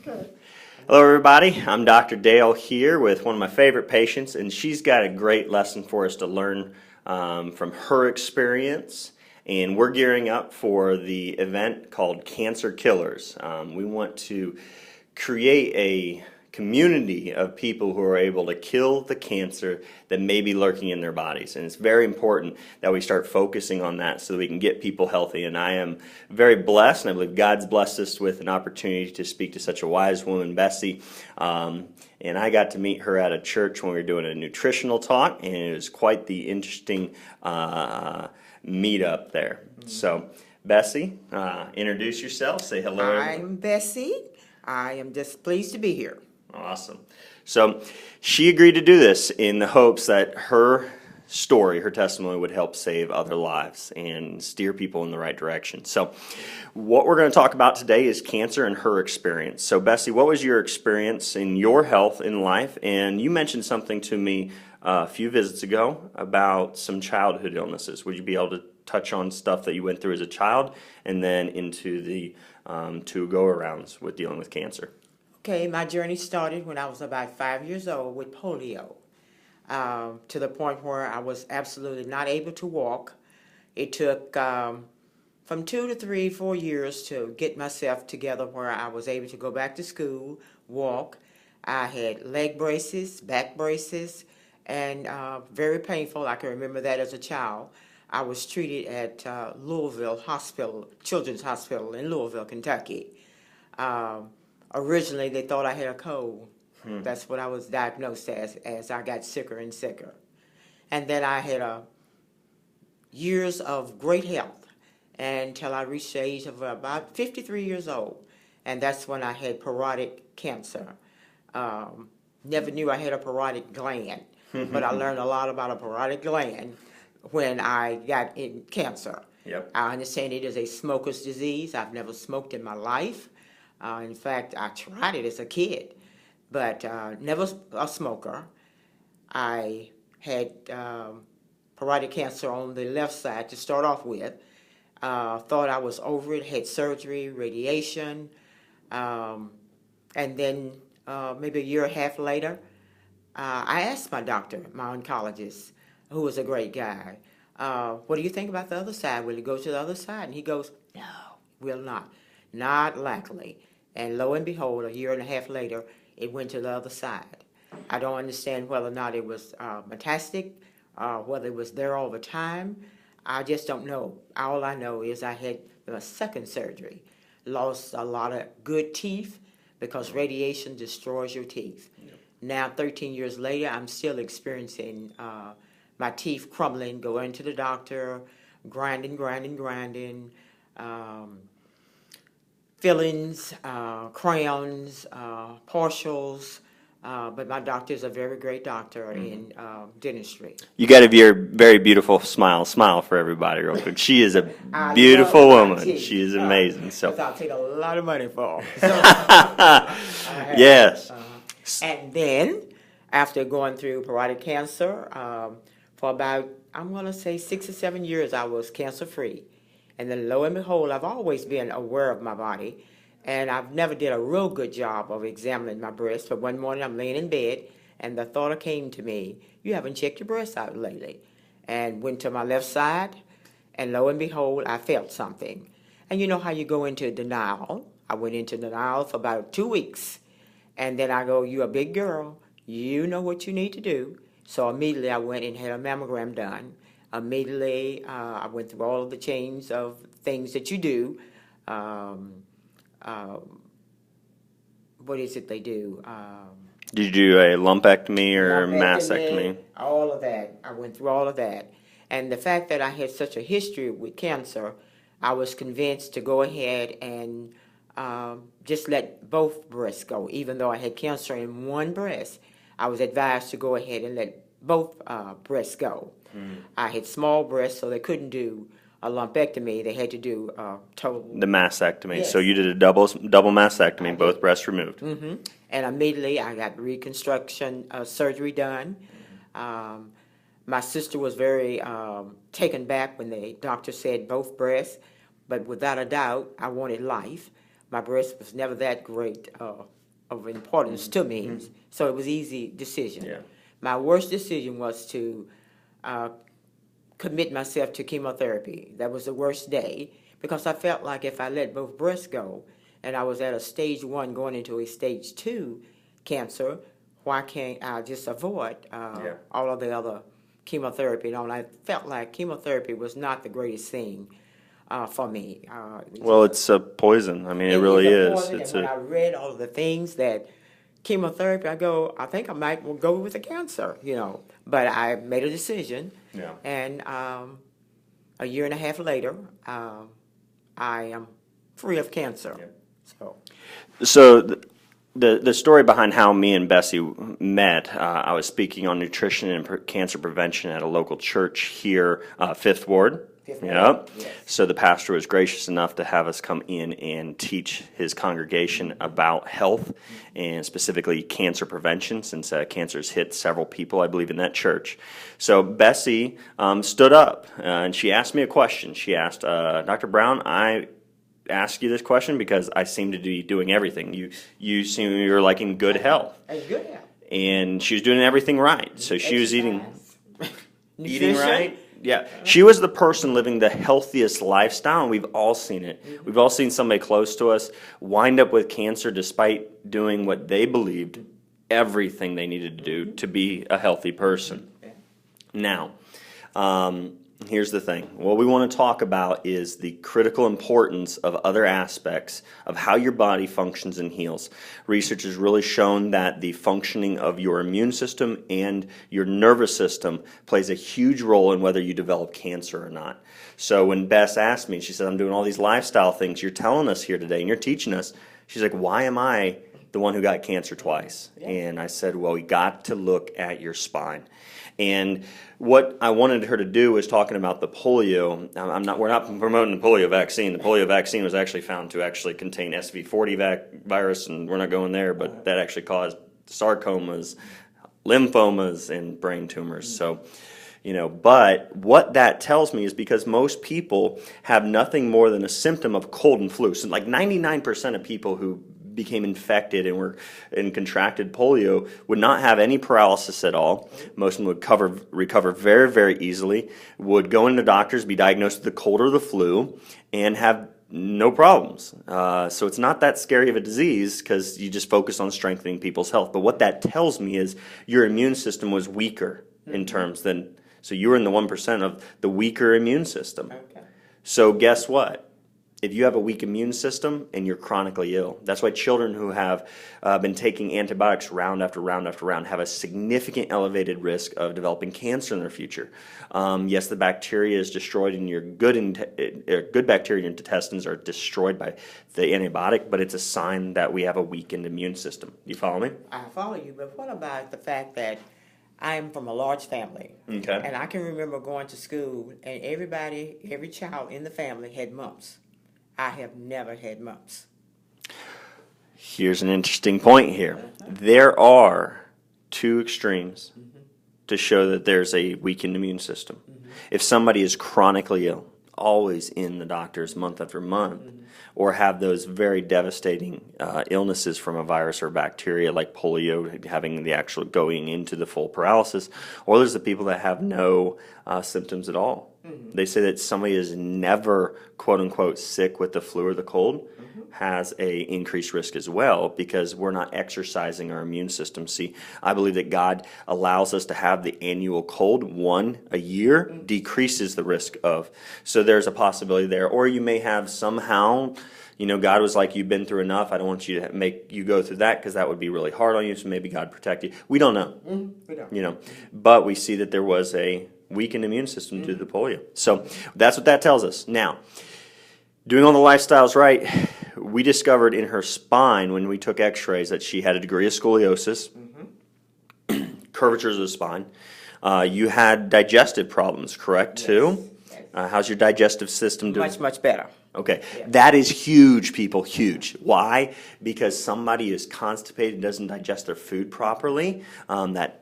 Hello, everybody. I'm Dr. Dale here with one of my favorite patients, and she's got a great lesson for us to learn from her experience. And we're gearing up for the event called Cancer Killers. We want to create a community of people who are able to kill the cancer that may be lurking in their bodies. And it's very important that we start focusing on that so that we can get people healthy. And I am very blessed, and I believe God's blessed us with an opportunity to speak to such a wise woman, Bessie. And I got to meet her at a church when we were doing a nutritional talk, and it was quite the interesting meetup there. So, Bessie, introduce yourself. Say hello, everyone. I'm Bessie. I am just pleased to be here. Awesome. So she agreed to do this in the hopes that her story, her testimony, would help save other lives and steer people in the right direction. So what we're going to talk about today is cancer and her experience. So Bessie, what was your experience in your health in life? And you mentioned something to me a few visits ago about some childhood illnesses. Would you be able to touch on stuff that you went through as a child and then into the two go-arounds with dealing with cancer? Okay, my journey started when I was about 5 years old with polio, to the point where I was absolutely not able to walk. It took from 2 to 3, 4 years to get myself together where I was able to go back to school, walk. I had leg braces, back braces, and very painful. I can remember that as a child. I was treated at Louisville Hospital, Children's Hospital in Louisville, Kentucky. Originally, they thought I had a cold. That's what I was diagnosed as I got sicker and sicker. And then I had years of great health until I reached the age of about 53 years old. And that's when I had parotid cancer. Never knew I had a parotid gland, but I learned a lot about a parotid gland when I got in cancer. Yep. I understand it is a smoker's disease. I've never smoked in my life. In fact, I tried it as a kid, but never a smoker. I had parotid cancer on the left side to start off with. Thought I was over it, had surgery, radiation, and then maybe a year and a half later, I asked my doctor, my oncologist, who was a great guy, what do you think about the other side? Will it go to the other side? And he goes, no, will not. Not likely. And lo and behold, a year and a half later, it went to the other side. I don't understand whether or not it was metastatic, whether it was there all the time. I just don't know. All I know is I had a second surgery, lost a lot of good teeth because radiation destroys your teeth. Yep. Now, 13 years later, I'm still experiencing my teeth crumbling, going to the doctor, grinding, fillings, crowns, partials, but my doctor is a very great doctor in dentistry. You got a very beautiful smile. Smile for everybody real quick. She is a beautiful woman. She is amazing. So I'll take a lot of money for her. So, yes. And then, after going through parotid cancer, for about, I'm going to say 6 or 7 years, I was cancer-free. And then lo and behold, I've always been aware of my body, and I've never did a real good job of examining my breast. But one morning I'm laying in bed, and the thought came to me, you haven't checked your breast out lately. And went to my left side, and lo and behold, I felt something. And you know how you go into denial. I went into denial for about 2 weeks. And then I go, you're a big girl. You know what you need to do. So immediately I went and had a mammogram done. Immediately, I went through all of the chains of things that you do. What is it they do? Did you do a lumpectomy or mastectomy? All of that. I went through all of that. And the fact that I had such a history with cancer, I was convinced to go ahead and just let both breasts go. Even though I had cancer in one breast, I was advised to go ahead and let both breasts go. I had small breasts, so they couldn't do a lumpectomy. They had to do total. The mastectomy. Yes. So you did a double mastectomy, both breasts removed. Mm-hmm. And immediately I got reconstruction surgery done. My sister was very taken back when the doctor said both breasts, but without a doubt, I wanted life. My breast was never that great of importance to me, so it was easy decision. Yeah. My worst decision was to commit myself to chemotherapy. That was the worst day because I felt like if I let both breasts go, and I was at a stage 1 going into a stage 2 cancer, why can't I just avoid all of the other chemotherapy? And I felt like chemotherapy was not the greatest thing for me. Well, it's a poison. I mean, it really is. And when I read all of the things that chemotherapy, I think I might go with the cancer, But I made a decision, and a year and a half later, I am free of cancer. Yeah. So the story behind how me and Bessie met, I was speaking on nutrition and cancer prevention at a local church here, Fifth Ward. Yep. Yes. So the pastor was gracious enough to have us come in and teach his congregation about health and specifically cancer prevention, since cancer's hit several people, I believe, in that church. So Bessie stood up and she asked me a question. She asked, Dr. Brown, I ask you this question because I seem to be doing everything. You seem you're like in good health. Good health. And she was doing everything right. So she was eating right. Yeah, she was the person living the healthiest lifestyle, and we've all seen it. We've all seen somebody close to us wind up with cancer despite doing what they believed everything they needed to do to be a healthy person. Now, here's the thing. What we want to talk about is the critical importance of other aspects of how your body functions and heals. Research has really shown that the functioning of your immune system and your nervous system plays a huge role in whether you develop cancer or not. So when Bess asked me, she said, I'm doing all these lifestyle things you're telling us here today and you're teaching us. She's like, why am I the one who got cancer twice? And I said, well, we got to look at your spine. And what I wanted her to do was talking about the polio. We're not promoting the polio vaccine. The polio vaccine was actually found to actually contain SV40 virus, and we're not going there, but that actually caused sarcomas, lymphomas, and brain tumors. So, but what that tells me is because most people have nothing more than a symptom of cold and flu. So like 99% of people who became infected and contracted polio would not have any paralysis at all. Most of them would recover very, very easily, would go into doctors, be diagnosed with the cold or the flu, and have no problems. So it's not that scary of a disease because you just focus on strengthening people's health. But what that tells me is your immune system was weaker in terms than, so you were in the 1% of the weaker immune system. Okay. So guess what? If you have a weak immune system and you're chronically ill, that's why children who have been taking antibiotics round after round after round have a significant elevated risk of developing cancer in their future. Yes, the bacteria is destroyed in your good bacteria in your intestines are destroyed by the antibiotic, but it's a sign that we have a weakened immune system. You follow me? I follow you, but what about the fact that I'm from a large family, okay, and I can remember going to school and every child in the family had mumps. I have never had mumps. Here's an interesting point here. There are two extremes to show that there's a weakened immune system. If somebody is chronically ill, always in the doctors month after month, or have those very devastating illnesses from a virus or bacteria like polio, having the actual going into the full paralysis, or there's the people that have no symptoms at all. They say that somebody is never, quote unquote, sick with the flu or the cold has a increased risk as well because we're not exercising our immune system. See, I believe that God allows us to have the annual cold, one a year, decreases the risk of. So there's a possibility there. Or you may have somehow, God was like, you've been through enough. I don't want you to make you go through that because that would be really hard on you. So maybe God protect you. We don't know. We don't. But we see that there was a weakened immune system due to the polio. So that's what that tells us. Now, doing all the lifestyles right, we discovered in her spine when we took x-rays that she had a degree of scoliosis, curvatures of the spine. You had digestive problems, correct, too? How's your digestive system doing? Much, much better. Okay, that is huge, people, huge. Why? Because somebody is constipated and doesn't digest their food properly, that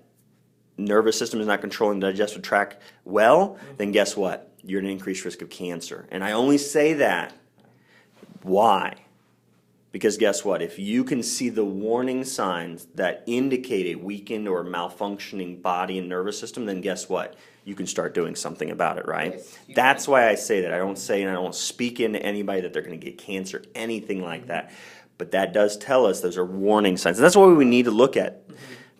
nervous system is not controlling the digestive tract well, then guess what? You're at an increased risk of cancer. And I only say that. Why? Because guess what? If you can see the warning signs that indicate a weakened or malfunctioning body and nervous system, then guess what? You can start doing something about it, right? Yes, That's why I say that. I don't say and I don't speak into anybody that they're going to get cancer, anything like that. But that does tell us those are warning signs. And that's why we need to look at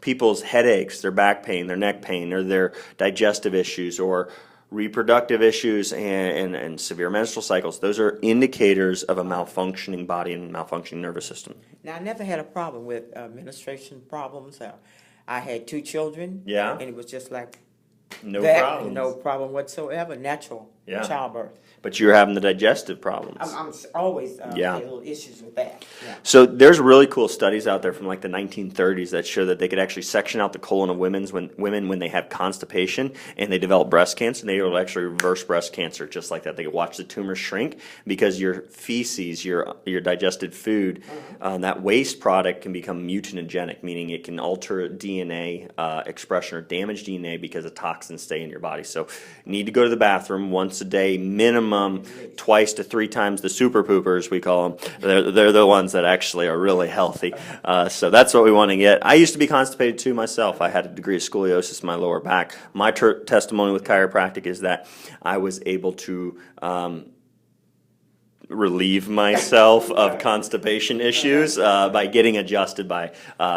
people's headaches, their back pain, their neck pain, or their digestive issues, or reproductive issues and severe menstrual cycles. Those are indicators of a malfunctioning body and malfunctioning nervous system. Now, I never had a problem with menstruation problems. I had 2 children. Yeah. And it was just like No that, problems. no problem whatsoever, natural childbirth. But you're having the digestive problems. I'm always had little issues with that. Yeah. So there's really cool studies out there from like the 1930s that show that they could actually section out the colon of women when they have constipation and they develop breast cancer, and they will actually reverse breast cancer just like that. They could watch the tumor shrink because your feces, your digested food, that waste product can become mutagenic, meaning it can alter DNA expression or damage DNA because the toxins stay in your body. So you need to go to the bathroom once a day, minimum 2 to 3 times. The super poopers, we call them, they're the ones that actually are really healthy. So that's what we want to get. I used to be constipated too myself. I had a degree of scoliosis in my lower back. My testimony with chiropractic is that I was able to relieve myself of constipation issues by getting adjusted by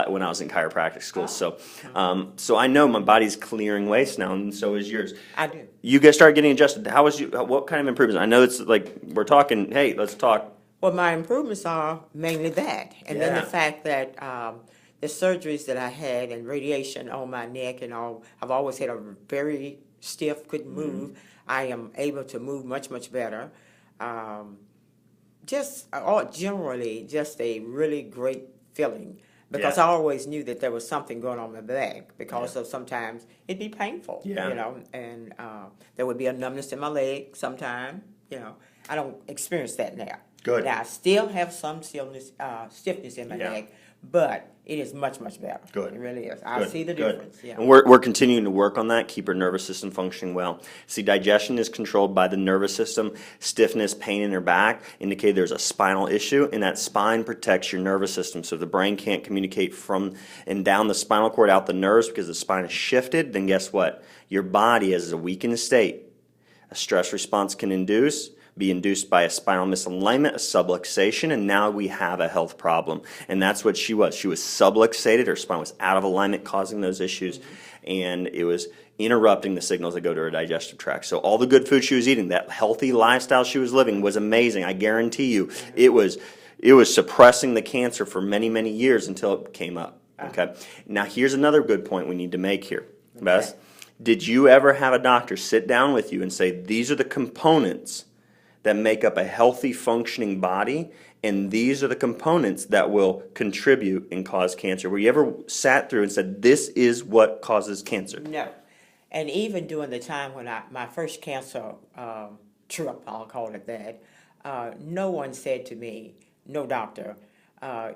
when I was in chiropractic school. So I know my body's clearing waste now, and so is yours. I do. You guys start getting adjusted. What kind of improvements? I know it's like we're talking. Hey, let's talk. Well, my improvements are mainly that, and then the fact that the surgeries that I had and radiation on my neck and all, I've always had a very stiff, couldn't move. I am able to move much, much better. Generally, just a really great feeling. Because I always knew that there was something going on in my back because of sometimes it'd be painful, you know, and there would be a numbness in my leg sometime, you know. I don't experience that now. Good. Now, I still have some stiffness in my neck, but it is much, much better. Good. It really is. I see the difference. Yeah. And we're continuing to work on that, keep our nervous system functioning well. See, digestion is controlled by the nervous system. Stiffness, pain in your back indicate there's a spinal issue, and that spine protects your nervous system. So if the brain can't communicate from and down the spinal cord out the nerves because the spine is shifted, then guess what? Your body is a weakened state. A stress response can be induced by a spinal misalignment, a subluxation, and now we have a health problem. And that's what she was. She was subluxated. Her spine was out of alignment, causing those issues, and it was interrupting the signals that go to her digestive tract. So all the good food she was eating, that healthy lifestyle she was living was amazing. I guarantee you it was suppressing the cancer for many, many years until it came up. Okay. Now here's another good point we need to make here. Bess, did you ever have a doctor sit down with you and say, these are the components that make up a healthy, functioning body, and these are the components that will contribute and cause cancer? Were you ever sat through and said, this is what causes cancer? No. And even during the time when my first cancer trip, I'll call it that, no one said to me, no doctor,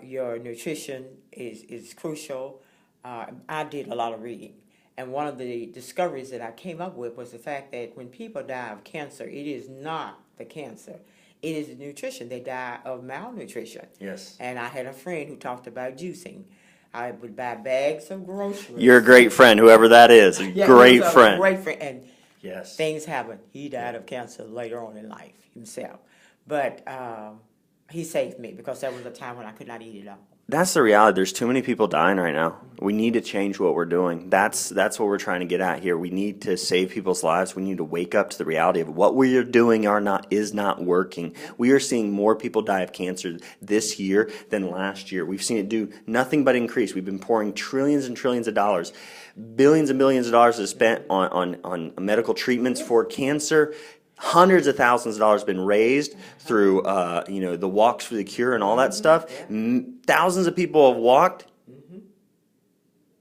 your nutrition is crucial. I did a lot of reading. And one of the discoveries that I came up with was the fact that when people die of cancer, it is not the cancer. It is the nutrition. They die of malnutrition. Yes. And I had a friend who talked about juicing. I would buy bags of groceries. You're a great friend, whoever that is. Great friend. Great friend. And yes, things happen. He died of cancer later on in life himself. But he saved me because there was a time when I could not eat it all. That's the reality. There's too many people dying right now. We need to change what we're doing. That's what we're trying to get at here. We need to save people's lives. We need to wake up to the reality of what we are doing is not working. We are seeing more people die of cancer this year than last year. We've seen it do nothing but increase. We've been pouring trillions and trillions of dollars. Billions and billions of dollars is spent on medical treatments for cancer. Hundreds of thousands of dollars been raised through, the walks for the cure and all that stuff. Thousands of people have walked,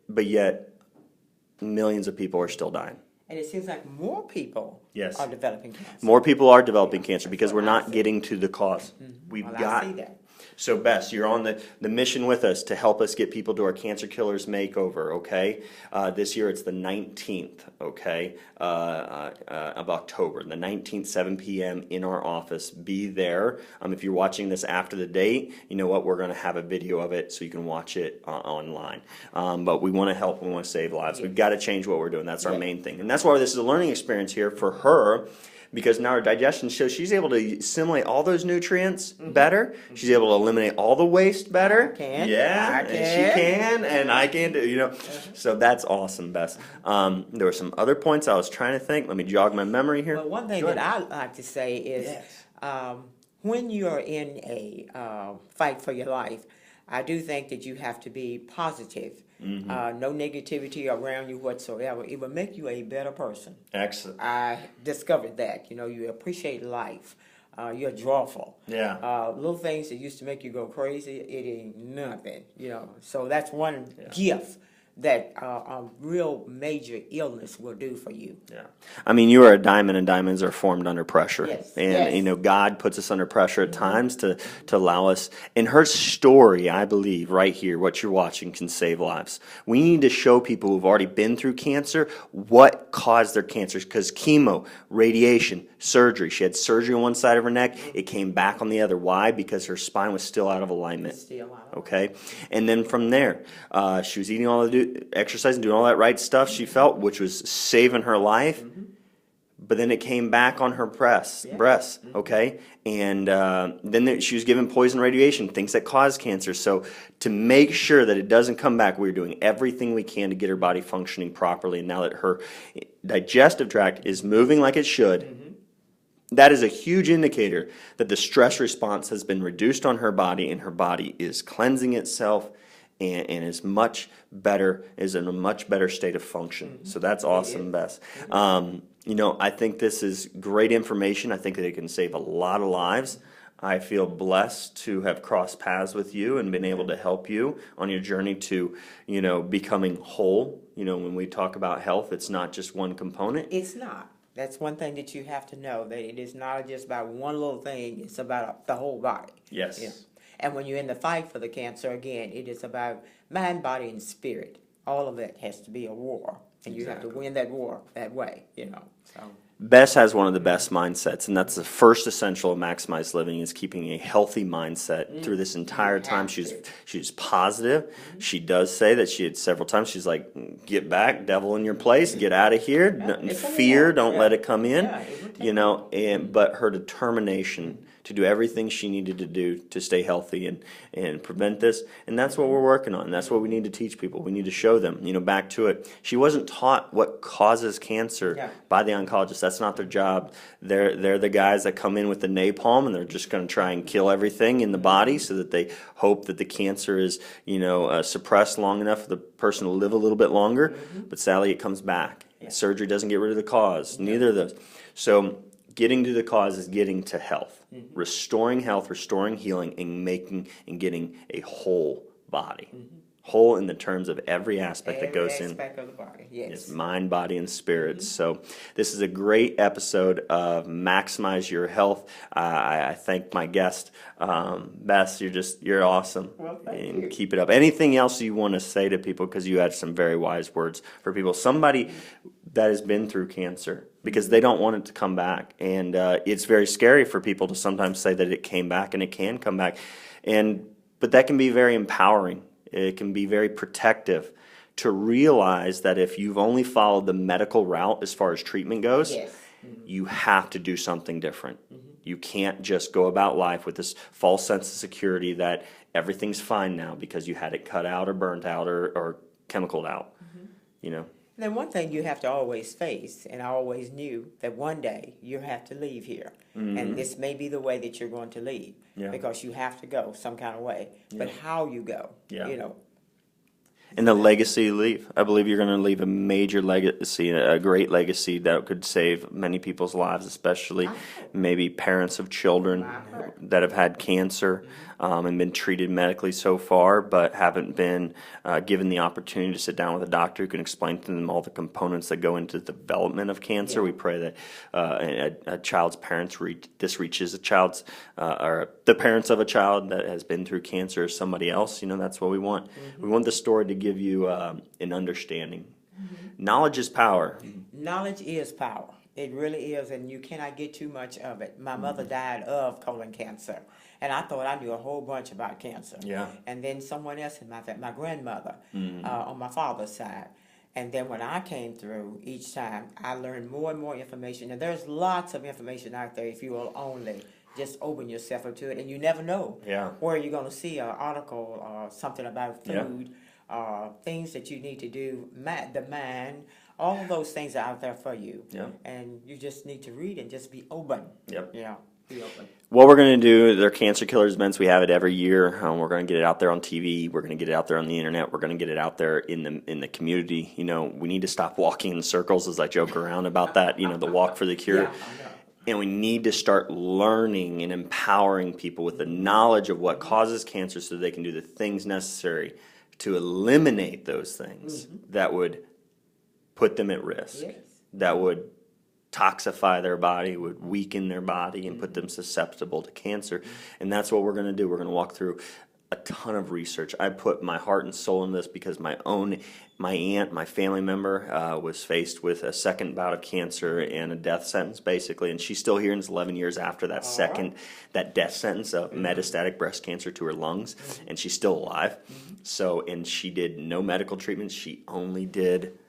but yet millions of people are still dying. And it seems like more people are developing cancer. More people are developing cancer because we're not getting to the cause. I see that. So Bess, you're on the mission with us to help us get people to our Cancer Killers Makeover, okay? This year it's the 19th, okay, of October. The 19th, 7 p.m. in our office. Be there. If you're watching this after the date, you know what? We're going to have a video of it so you can watch it online. But we want to help. We want to save lives. We've got to change what we're doing. That's our main thing. And that's why this is a learning experience here for her, because now her digestion shows she's able to assimilate all those nutrients better. She's able to eliminate all the waste better. I can. Yeah, I can. and she can, and I can do, So that's awesome, Bess. There were some other points I was trying to think. Let me jog my memory here. Well, one thing that I like to say is when you're in a fight for your life, I do think that you have to be positive. No negativity around you whatsoever. It will make you a better person. Excellent. I discovered that. You appreciate life. You're joyful. Yeah. Little things that used to make you go crazy, it ain't nothing. So that's one gift that a real major illness will do for you. Yeah. I mean, you are a diamond, and diamonds are formed under pressure. Yes. And, God puts us under pressure at times to allow us. In her story, I believe, right here, what you're watching can save lives. We need to show people who've already been through cancer what caused their cancers, because chemo, radiation, surgery. She had surgery on one side of her neck. It came back on the other. Why? Because her spine was still out of alignment. Okay? And then from there, she was eating all the exercise and doing all that right stuff she felt, which was saving her life. But then it came back on her breasts, okay? And then she was given poison radiation, things that cause cancer. So to make sure that it doesn't come back, we're doing everything we can to get her body functioning properly. And now that her digestive tract is moving like it should, that is a huge indicator that the stress response has been reduced on her body, and her body is cleansing itself and is in a much better state of function. So that's awesome, Bess. I think this is great information. I think that it can save a lot of lives. I feel blessed to have crossed paths with you and been able to help you on your journey to, becoming whole. When we talk about health, it's not just one component. It's not. That's one thing that you have to know, that it is not just about one little thing. It's about the whole body. Yes. Yeah. And when you're in the fight for the cancer, again, it is about mind, body, and spirit. All of that has to be a war. And you have to win that war that way, So. Bess has one of the best mindsets, and that's the first essential of maximized living, is keeping a healthy mindset through this entire time. She's positive. She does say that she had several times, she's like, get back, devil in your place, get out of here. Fear, don't let it come in. But her determination to do everything she needed to do to stay healthy and prevent this. And that's what we're working on. That's what we need to teach people. We need to show them, back to it. She wasn't taught what causes cancer by the oncologist. That's not their job. They're the guys that come in with the napalm, and they're just going to try and kill everything in the body so that they hope that the cancer is, suppressed long enough for the person to live a little bit longer. But sadly, it comes back. Surgery doesn't get rid of the cause. Neither of those. So getting to the cause is getting to health. Restoring health, restoring healing, and getting a whole body. Whole in the terms of every aspect that goes in. Every aspect of the body, yes. It's mind, body, and spirit. So this is a great episode of Maximize Your Health. I thank my guest, Bess. You're awesome. Well, thank and you. Keep it up. Anything else you want to say to people, because you had some very wise words for people. Somebody that has been through cancer, because they don't want it to come back. And it's very scary for people to sometimes say that it came back, and it can come back. But that can be very empowering. It can be very protective to realize that if you've only followed the medical route as far as treatment goes, you have to do something different. You can't just go about life with this false sense of security that everything's fine now because you had it cut out or burnt out or chemicaled out. Then one thing you have to always face, and I always knew that one day you have to leave here. And this may be the way that you're going to leave, because you have to go some kind of way. But how you go, And the legacy you leave. I believe you're going to leave a major legacy, a great legacy that could save many people's lives, especially maybe parents of children that have had cancer and been treated medically so far, but haven't been given the opportunity to sit down with a doctor who can explain to them all the components that go into the development of cancer. We pray that a child's parents reaches a child's or the parents of a child that has been through cancer or somebody else, that's what we want. We want the story to give you an understanding. Knowledge is power. Knowledge is power. It really is, and you cannot get too much of it. My mother died of colon cancer, and I thought I knew a whole bunch about cancer. Yeah. And then someone else in my family, my grandmother, on my father's side. And then when I came through, each time, I learned more and more information. And there's lots of information out there if you will only just open yourself up to it. And you never know where you're going to see an article or something about food, things that you need to do, the mind. All of those things are out there for you. And you just need to read and just be open. Be open. What we're going to do, there are Cancer Killers events. We have it every year. We're going to get it out there on TV. We're going to get it out there on the internet. We're going to get it out there in the community. We need to stop walking in circles, as I joke around about that, the walk for the cure. And we need to start learning and empowering people with the knowledge of what causes cancer so they can do the things necessary to eliminate those things that would put them at risk, that would toxify their body, would weaken their body, and put them susceptible to cancer. And that's what we're going to do. We're going to walk through a ton of research. I put my heart and soul in this because my aunt, my family member, was faced with a second bout of cancer and a death sentence, basically, and she's still here, and it's 11 years after that death sentence of metastatic breast cancer to her lungs, and she's still alive. So, and she did no medical treatment. She only did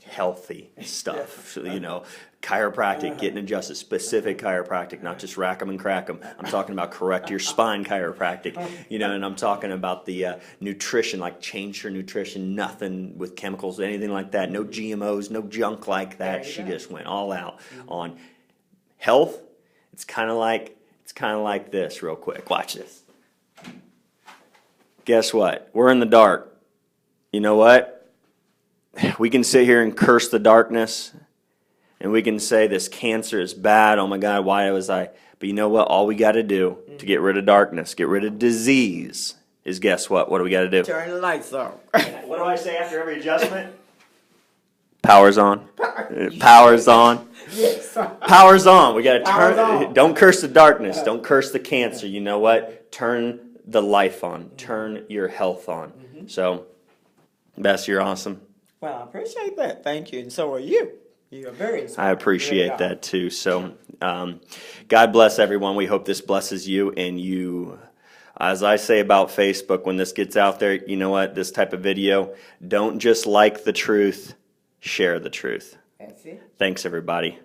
healthy stuff, chiropractic, getting adjusted, specific chiropractic, not just rack 'em and crack 'em. I'm talking about correct your spine chiropractic, and I'm talking about the nutrition, like change your nutrition, nothing with chemicals, anything like that, no GMOs, no junk like that. She just went all out on health. It's kind of like this, real quick. Watch this. Guess what? We're in the dark. You know what? We can sit here and curse the darkness, and we can say this cancer is bad. Oh my God, why was I? But you know what? All we got to do to get rid of darkness, get rid of disease, is guess what? What do we got to do? Turn the lights on. What do I say after every adjustment? Power's on. Power's on. Yes. Power's on. We got to turn. Don't curse the darkness. Don't curse the cancer. You know what? Turn the life on. Turn your health on. So, Bessie, you're awesome. Well, I appreciate that. Thank you. And so are you. You are very inspiring. I appreciate that too. So, God bless everyone. We hope this blesses you. And you, as I say about Facebook, when this gets out there, you know what? This type of video, don't just like the truth, share the truth. That's it. Thanks, everybody.